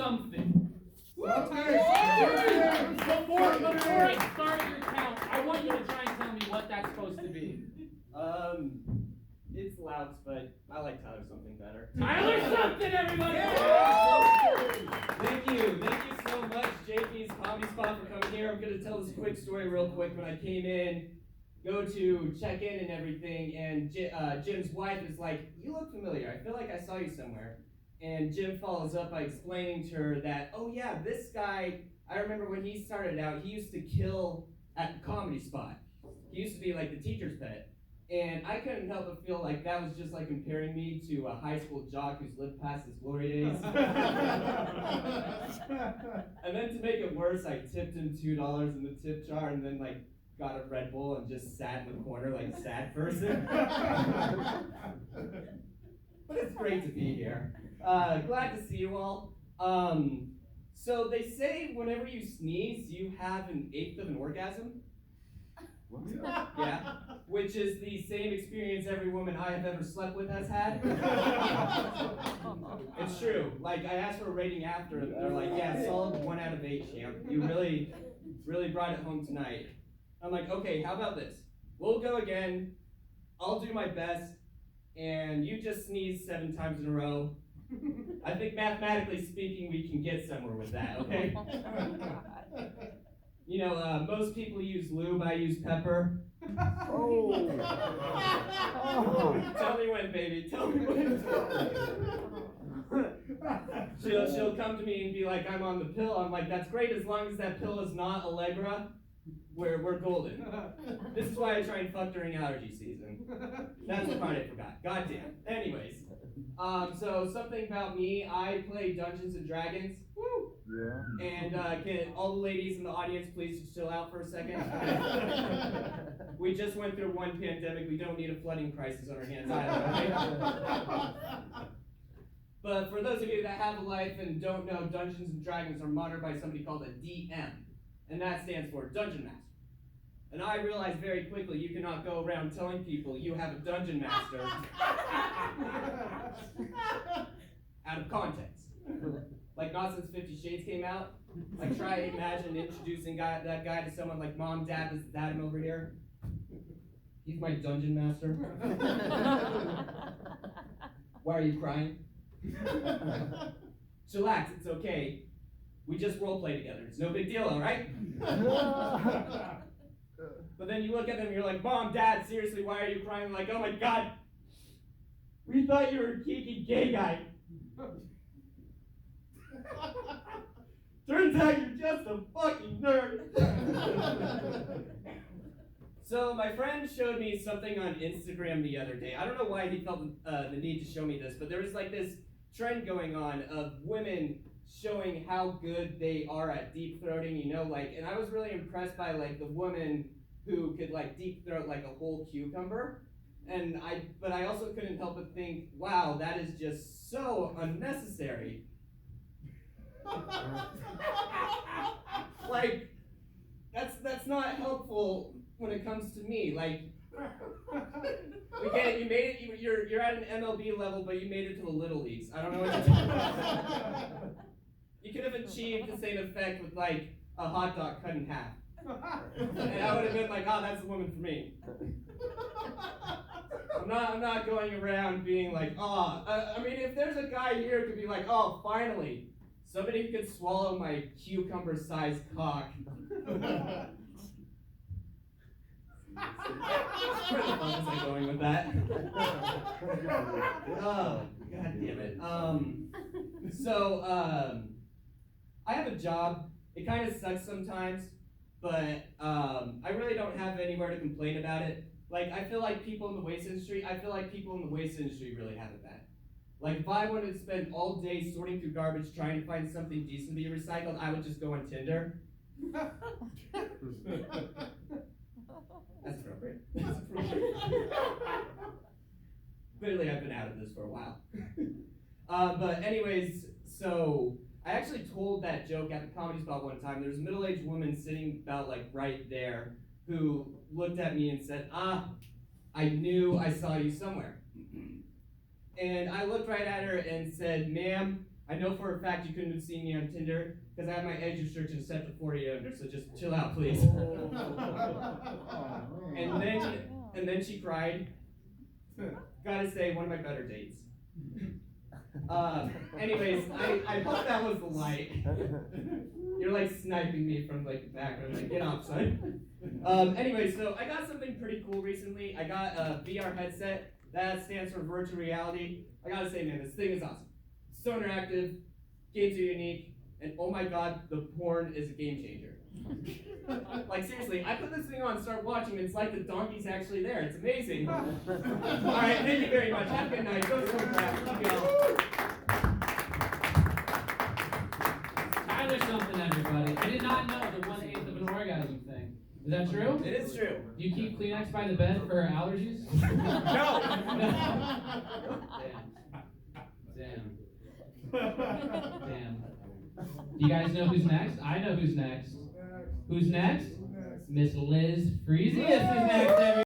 something. Before I start your count, I want you to try and tell me what that's supposed to be. It's Louts, but I like Tyler Something better. Tyler Something, everybody! Thank you so much, JP's Comedy Spot, for coming here. I'm going to tell this quick story real quick. When I came in, go to check in and everything, and Jim's wife is like, "You look familiar. I feel like I saw you somewhere." And Jim follows up by explaining to her that, "Oh yeah, this guy, I remember when he started out, he used to kill at the Comedy Spot. He used to be like the teacher's pet." And I couldn't help but feel like that was just like comparing me to a high school jock who's lived past his glory days. And then to make it worse, I tipped him $2 in the tip jar and then like got a Red Bull and just sat in the corner like a sad person. But it's great to be here. Glad to see you all. So they say whenever you sneeze, you have an eighth of an orgasm. Yeah, which is the same experience every woman I have ever slept with has had. It's true. Like, I asked for a rating after, and they're like, "Yeah, solid 1 out of 8, champ. You really brought it home tonight." I'm like, "Okay, how about this? We'll go again. I'll do my best, and you just sneeze 7 times in a row. I think mathematically speaking, we can get somewhere with that, okay?" You know, most people use lube, I use pepper. Oh. Tell me when, baby, tell me when. She'll come to me and be like, "I'm on the pill." I'm like, "That's great, as long as that pill is not Allegra, we're golden." This is why I try and fuck during allergy season. That's the part I forgot. Goddamn. Anyways, so something about me, I play Dungeons and Dragons. Woo! Yeah. And can all the ladies in the audience please just chill out for a second? We just went through one pandemic. We don't need a flooding crisis on our hands either, right? But for those of you that have a life and don't know, Dungeons and Dragons are monitored by somebody called a DM, and that stands for Dungeon Master. And I realized very quickly you cannot go around telling people you have a Dungeon Master out of context. Like, not since 50 Shades came out. Like, try imagine introducing that guy to someone like, "Mom, Dad, this is Adam over here. He's my Dungeon Master." "Why are you crying?" "Chillax, it's okay. We just roleplay together. It's no big deal, all right?" But then you look at them and you're like, "Mom, Dad, seriously, why are you crying?" I'm like, "Oh my God, we thought you were a geeky gay guy. Turns out you're just a fucking nerd." So my friend showed me something on Instagram the other day. I don't know why he felt the need to show me this, but there was like this trend going on of women showing how good they are at deep throating, you know, like, and I was really impressed by like the woman who could like deep throat like a whole cucumber. But I also couldn't help but think, wow, that is just so unnecessary. Like, that's not helpful when it comes to me. Like, we get it, you made it, you're at an MLB level, but you made it to the Little Leagues. I don't know what you're talking about. You could have achieved the same effect with like a hot dog cut in half. And I would have been like, "Oh, that's the woman for me." I'm not going around being like, "Oh," I mean, if there's a guy here who could be like, "Oh, finally, somebody who could swallow my cucumber-sized cock." Where the fuck was I going with that? Oh, God damn it. I have a job. It kind of sucks sometimes, but I really don't have anywhere to complain about it. Like, I feel like people in the waste industry really have it bad. Like, if I wanted to spend all day sorting through garbage trying to find something decent to be recycled, I would just go on Tinder. That's appropriate. Clearly, I've been out of this for a while. But anyways, so I actually told that joke at the Comedy Spot one time. There was a middle-aged woman sitting about like right there who looked at me and said, "I knew I saw you somewhere." And I looked right at her and said, "Ma'am, I know for a fact you couldn't have seen me on Tinder because I have my age restriction set to 40 under, so just chill out, please. And then she cried. Gotta say, one of my better dates. Anyways, I hope that was the light. You're like sniping me from like the background, like get off, son. Anyway, so I got something pretty cool recently. I got a VR headset. That stands for virtual reality. I gotta say, man, this thing is awesome. It's so interactive, games are unique, and oh my god, the porn is a game changer. Like seriously, I put this thing on, start watching, and it's like the donkey's actually there. It's amazing. Alright, thank you very much. Have a good night. Go swim back. Love y'all. Tyler something, everybody. I did not know the 1/8 of an orgasm thing. Is that true? It is true. Do you keep Kleenex by the bed for allergies? No. Damn. Do you guys know who's next? I know who's next. Who's next? Miss Liz Freesius is next, everybody.